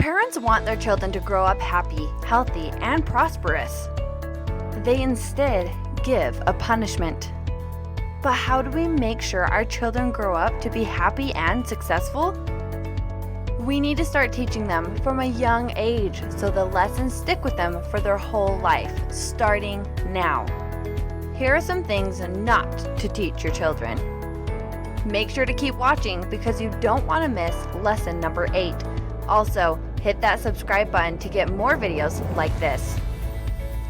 Parents want their children to grow up happy, healthy, and prosperous. They instead give a punishment. But how do we make sure our children grow up to be happy and successful? We need to start teaching them from a young age so the lessons stick with them for their whole life, starting now. Here are some things not to teach your children. Make sure to keep watching because you don't want to miss lesson number 8. Also, hit that subscribe button to get more videos like this.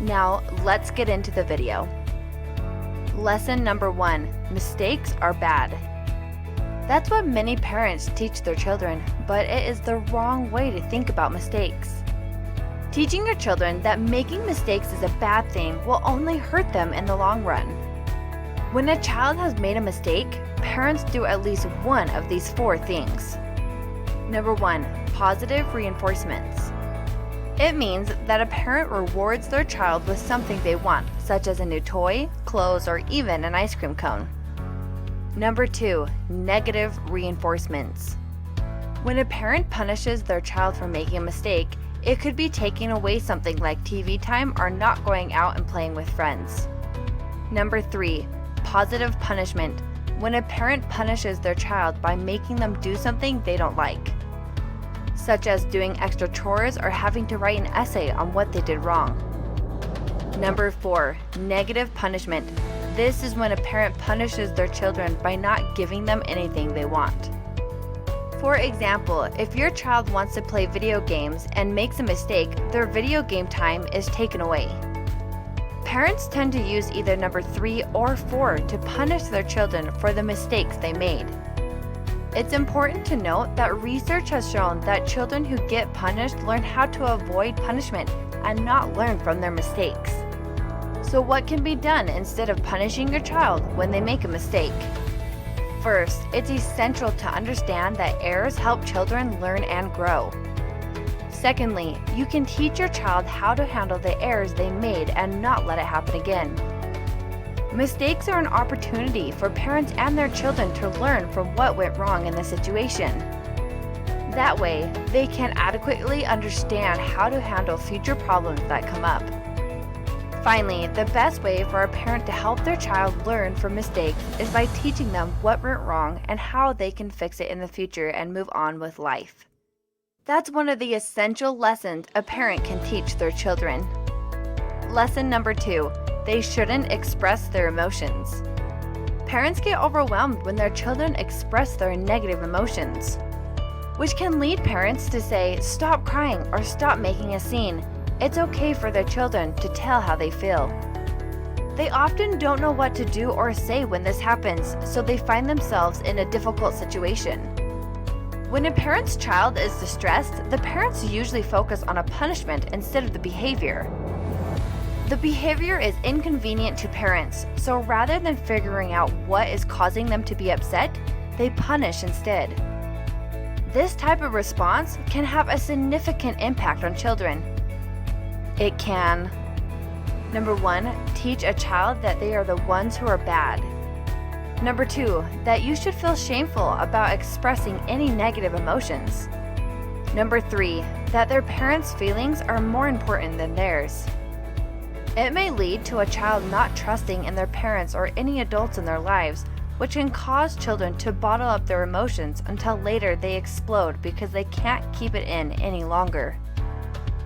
Now, let's get into the video. Lesson number 1, mistakes are bad. That's what many parents teach their children, but it is the wrong way to think about mistakes. Teaching your children that making mistakes is a bad thing will only hurt them in the long run. When a child has made a mistake, parents do at least one of these 4 things. Number 1, positive reinforcements. It means that a parent rewards their child with something they want, such as a new toy, clothes, or even an ice cream cone. Number 2, negative reinforcements. When a parent punishes their child for making a mistake, it could be taking away something like TV time or not going out and playing with friends. Number 3, positive punishment. When a parent punishes their child by making them do something they don't like, such as doing extra chores or having to write an essay on what they did wrong. Number 4, negative punishment. This is when a parent punishes their children by not giving them anything they want. For example, if your child wants to play video games and makes a mistake, their video game time is taken away. Parents tend to use either number 3 or 4 to punish their children for the mistakes they made. It's important to note that research has shown that children who get punished learn how to avoid punishment and not learn from their mistakes. So what can be done instead of punishing your child when they make a mistake? First, it's essential to understand that errors help children learn and grow. Secondly, you can teach your child how to handle the errors they made and not let it happen again. Mistakes are an opportunity for parents and their children to learn from what went wrong in the situation. That way, they can adequately understand how to handle future problems that come up. Finally, the best way for a parent to help their child learn from mistakes is by teaching them what went wrong and how they can fix it in the future and move on with life. That's one of the essential lessons a parent can teach their children. Lesson number 2, they shouldn't express their emotions. Parents get overwhelmed when their children express their negative emotions, which can lead parents to say, "Stop crying" or "Stop making a scene." It's okay for their children to tell how they feel. They often don't know what to do or say when this happens, so they find themselves in a difficult situation. When a parent's child is distressed, the parents usually focus on a punishment instead of the behavior. The behavior is inconvenient to parents, so rather than figuring out what is causing them to be upset, they punish instead. This type of response can have a significant impact on children. It can, number 1, teach a child that they are the ones who are bad. Number 2, that you should feel shameful about expressing any negative emotions. Number 3, that their parents' feelings are more important than theirs. It may lead to a child not trusting in their parents or any adults in their lives, which can cause children to bottle up their emotions until later they explode because they can't keep it in any longer.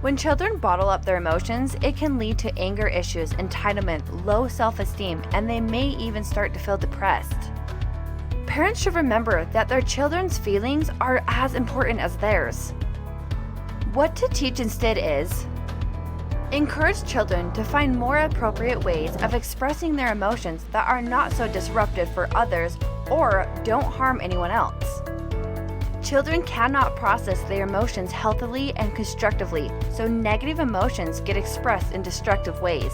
When children bottle up their emotions, it can lead to anger issues, entitlement, low self-esteem, and they may even start to feel depressed. Parents should remember that their children's feelings are as important as theirs. What to teach instead is, encourage children to find more appropriate ways of expressing their emotions that are not so disruptive for others or don't harm anyone else. Children cannot process their emotions healthily and constructively, so negative emotions get expressed in destructive ways.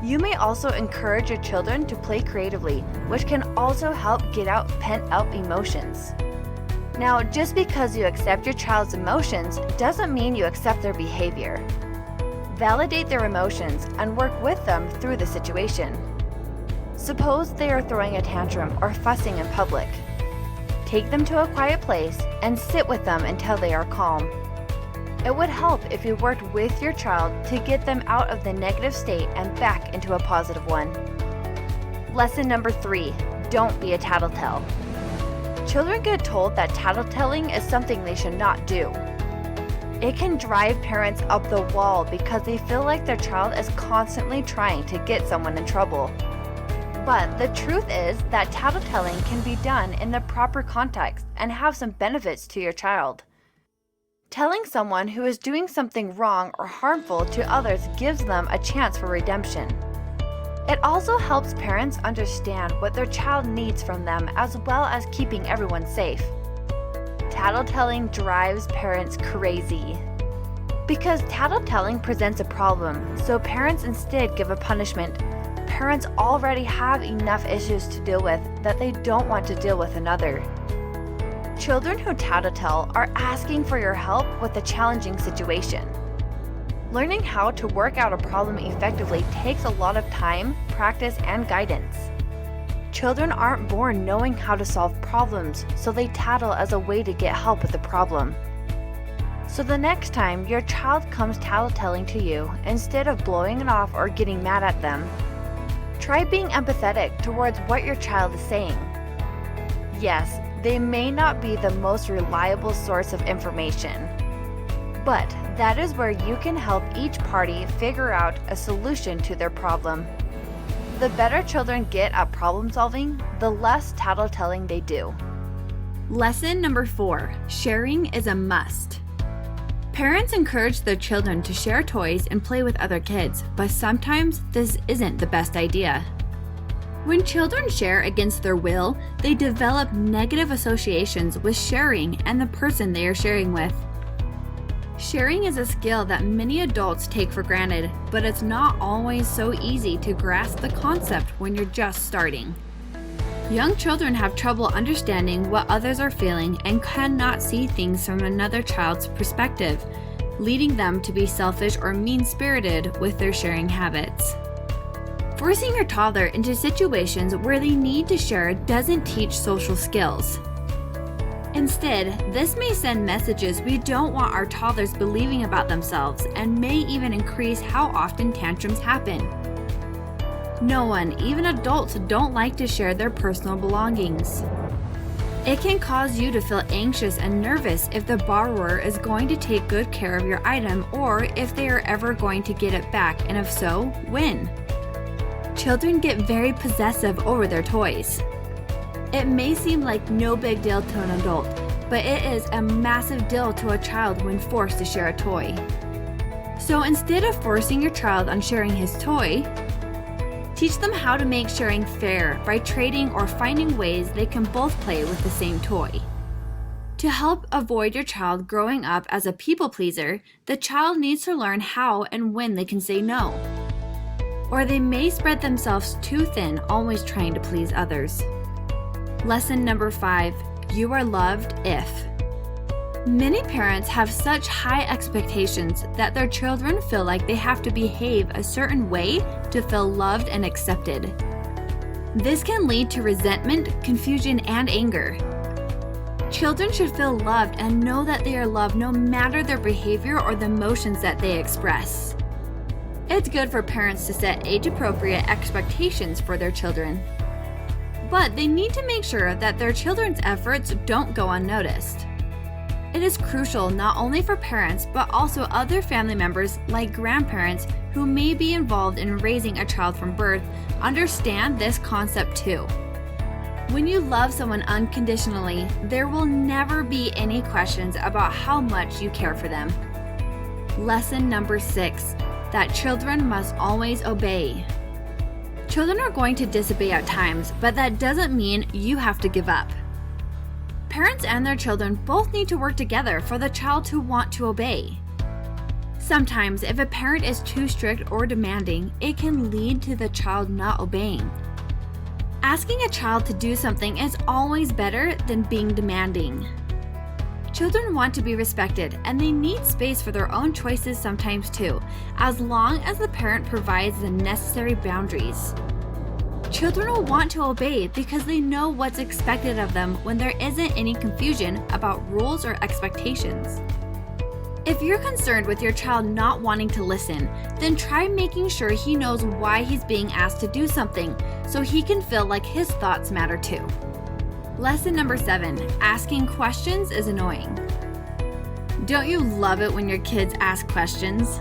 You may also encourage your children to play creatively, which can also help get out pent-up emotions. Now, just because you accept your child's emotions doesn't mean you accept their behavior. Validate their emotions and work with them through the situation. Suppose they are throwing a tantrum or fussing in public. Take them to a quiet place and sit with them until they are calm. It would help if you worked with your child to get them out of the negative state and back into a positive one. Lesson number 3, don't be a tattletale. Children get told that tattletelling is something they should not do. It can drive parents up the wall because they feel like their child is constantly trying to get someone in trouble. But the truth is that tattletelling can be done in the proper context and have some benefits to your child. Telling someone who is doing something wrong or harmful to others gives them a chance for redemption. It also helps parents understand what their child needs from them as well as keeping everyone safe. Tattletelling drives parents crazy. Because tattletelling presents a problem, so parents instead give a punishment. Parents already have enough issues to deal with that they don't want to deal with another. Children who tattletale are asking for your help with a challenging situation. Learning how to work out a problem effectively takes a lot of time, practice, and guidance. Children aren't born knowing how to solve problems, so they tattle as a way to get help with the problem. So the next time your child comes tattletelling to you, instead of blowing it off or getting mad at them, try being empathetic towards what your child is saying. Yes, they may not be the most reliable source of information, but that is where you can help each party figure out a solution to their problem. The better children get at problem solving, the less tattletelling they do. Lesson number 4, sharing is a must. Parents encourage their children to share toys and play with other kids, but sometimes this isn't the best idea. When children share against their will, they develop negative associations with sharing and the person they are sharing with. Sharing is a skill that many adults take for granted, but it's not always so easy to grasp the concept when you're just starting. Young children have trouble understanding what others are feeling and cannot see things from another child's perspective, leading them to be selfish or mean-spirited with their sharing habits. Forcing your toddler into situations where they need to share doesn't teach social skills. Instead, this may send messages we don't want our toddlers believing about themselves and may even increase how often tantrums happen. No one, even adults, don't like to share their personal belongings. It can cause you to feel anxious and nervous if the borrower is going to take good care of your item or if they are ever going to get it back, and if so, when. Children get very possessive over their toys. It may seem like no big deal to an adult, but it is a massive deal to a child when forced to share a toy. So instead of forcing your child on sharing his toy, teach them how to make sharing fair by trading or finding ways they can both play with the same toy. To help avoid your child growing up as a people pleaser, the child needs to learn how and when they can say no. Or they may spread themselves too thin, always trying to please others. Lesson number 5, you are loved if. Many parents have such high expectations that their children feel like they have to behave a certain way to feel loved and accepted. This can lead to resentment, confusion, and anger. Children should feel loved and know that they are loved no matter their behavior or the emotions that they express. It's good for parents to set age-appropriate expectations for their children. But they need to make sure that their children's efforts don't go unnoticed. It is crucial not only for parents but also other family members like grandparents who may be involved in raising a child from birth understand this concept too. When you love someone unconditionally, there will never be any questions about how much you care for them. Lesson number 6, that children must always obey. Children are going to disobey at times, but that doesn't mean you have to give up. Parents and their children both need to work together for the child to want to obey. Sometimes, if a parent is too strict or demanding, it can lead to the child not obeying. Asking a child to do something is always better than being demanding. Children want to be respected, and they need space for their own choices sometimes too, as long as the parent provides the necessary boundaries. Children will want to obey because they know what's expected of them when there isn't any confusion about rules or expectations. If you're concerned with your child not wanting to listen, then try making sure he knows why he's being asked to do something so he can feel like his thoughts matter too. Lesson number 7, asking questions is annoying. Don't you love it when your kids ask questions?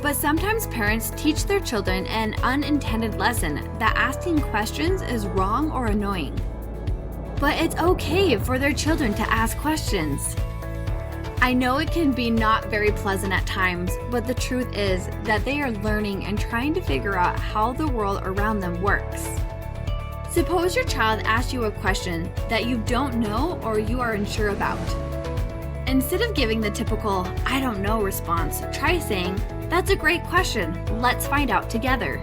But sometimes parents teach their children an unintended lesson that asking questions is wrong or annoying. But it's okay for their children to ask questions. I know it can be not very pleasant at times, but the truth is that they are learning and trying to figure out how the world around them works. Suppose your child asks you a question that you don't know or you are unsure about. Instead of giving the typical, "I don't know" response, try saying, "That's a great question. Let's find out together."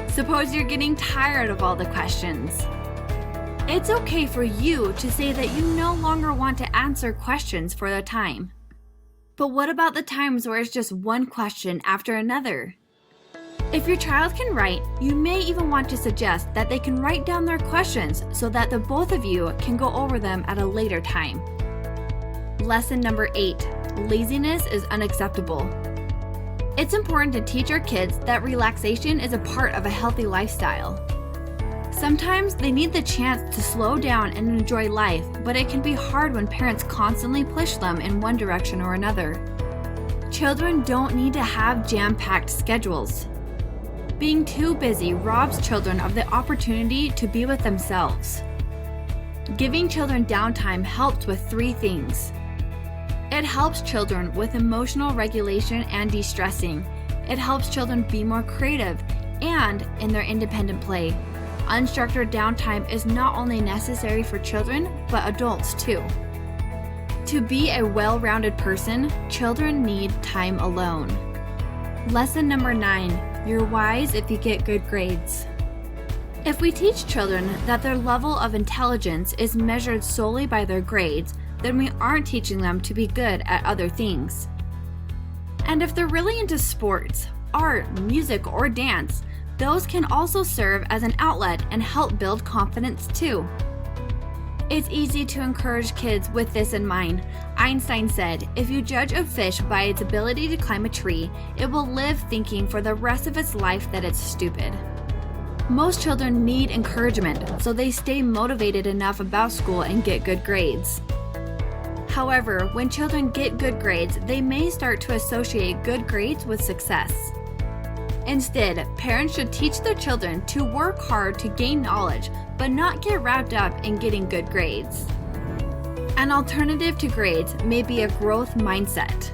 Suppose you're getting tired of all the questions. It's okay for you to say that you no longer want to answer questions for a time. But what about the times where it's just one question after another? If your child can write, you may even want to suggest that they can write down their questions so that the both of you can go over them at a later time. Lesson number 8, laziness is unacceptable. It's important to teach our kids that relaxation is a part of a healthy lifestyle. Sometimes they need the chance to slow down and enjoy life, but it can be hard when parents constantly push them in one direction or another. Children don't need to have jam-packed schedules. Being too busy robs children of the opportunity to be with themselves. Giving children downtime helps with 3 things. It helps children with emotional regulation and de-stressing. It helps children be more creative and in their independent play. Unstructured downtime is not only necessary for children, but adults too. To be a well-rounded person, children need time alone. Lesson number 9, you're wise if you get good grades. If we teach children that their level of intelligence is measured solely by their grades, then we aren't teaching them to be good at other things. And if they're really into sports, art, music, or dance, those can also serve as an outlet and help build confidence too. It's easy to encourage kids with this in mind. Einstein said, "If you judge a fish by its ability to climb a tree, it will live thinking for the rest of its life that it's stupid." Most children need encouragement so they stay motivated enough about school and get good grades. However, when children get good grades, they may start to associate good grades with success. Instead, parents should teach their children to work hard to gain knowledge, but not get wrapped up in getting good grades. An alternative to grades may be a growth mindset.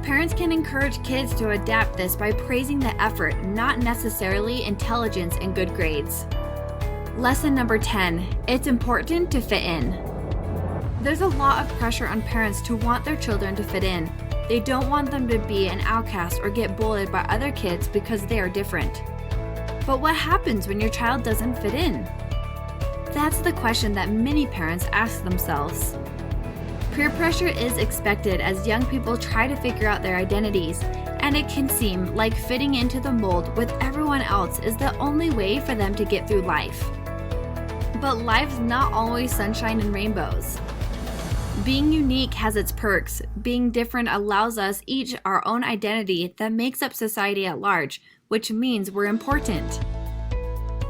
Parents can encourage kids to adapt this by praising the effort, not necessarily intelligence and good grades. Lesson number 10, it's important to fit in. There's a lot of pressure on parents to want their children to fit in. They don't want them to be an outcast or get bullied by other kids because they are different. But what happens when your child doesn't fit in? That's the question that many parents ask themselves. Peer pressure is expected as young people try to figure out their identities, and it can seem like fitting into the mold with everyone else is the only way for them to get through life. But life's not always sunshine and rainbows. Being unique has its perks. Being different allows us each our own identity that makes up society at large, which means we're important.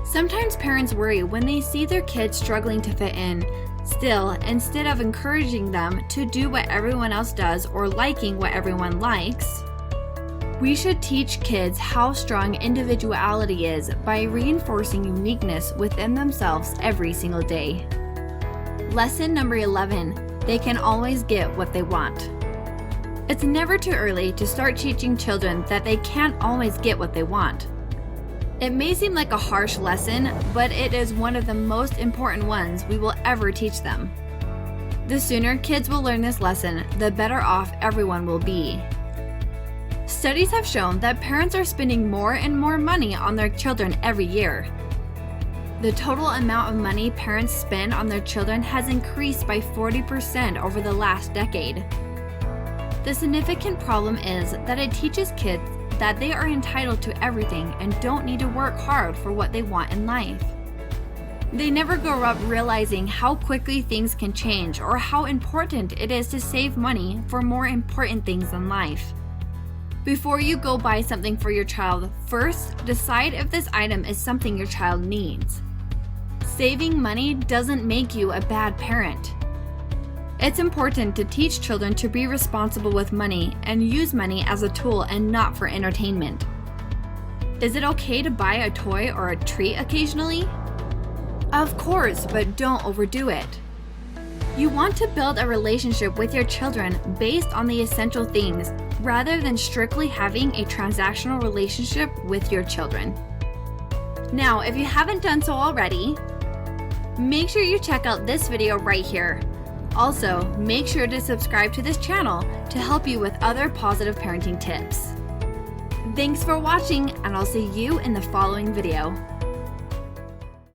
Sometimes parents worry when they see their kids struggling to fit in. Still, instead of encouraging them to do what everyone else does or liking what everyone likes, we should teach kids how strong individuality is by reinforcing uniqueness within themselves every single day. Lesson number 11. They can always get what they want. It's never too early to start teaching children that they can't always get what they want. It may seem like a harsh lesson, but it is one of the most important ones we will ever teach them. The sooner kids will learn this lesson, the better off everyone will be. Studies have shown that parents are spending more and more money on their children every year. The total amount of money parents spend on their children has increased by 40% over the last decade. The significant problem is that it teaches kids that they are entitled to everything and don't need to work hard for what they want in life. They never grow up realizing how quickly things can change or how important it is to save money for more important things in life. Before you go buy something for your child, first decide if this item is something your child needs. Saving money doesn't make you a bad parent. It's important to teach children to be responsible with money and use money as a tool and not for entertainment. Is it okay to buy a toy or a treat occasionally? Of course, but don't overdo it. You want to build a relationship with your children based on the essential things rather than strictly having a transactional relationship with your children. Now, if you haven't done so already, make sure you check out this video right here. Also, make sure to subscribe to this channel to help you with other positive parenting tips. Thanks for watching, and I'll see you in the following video.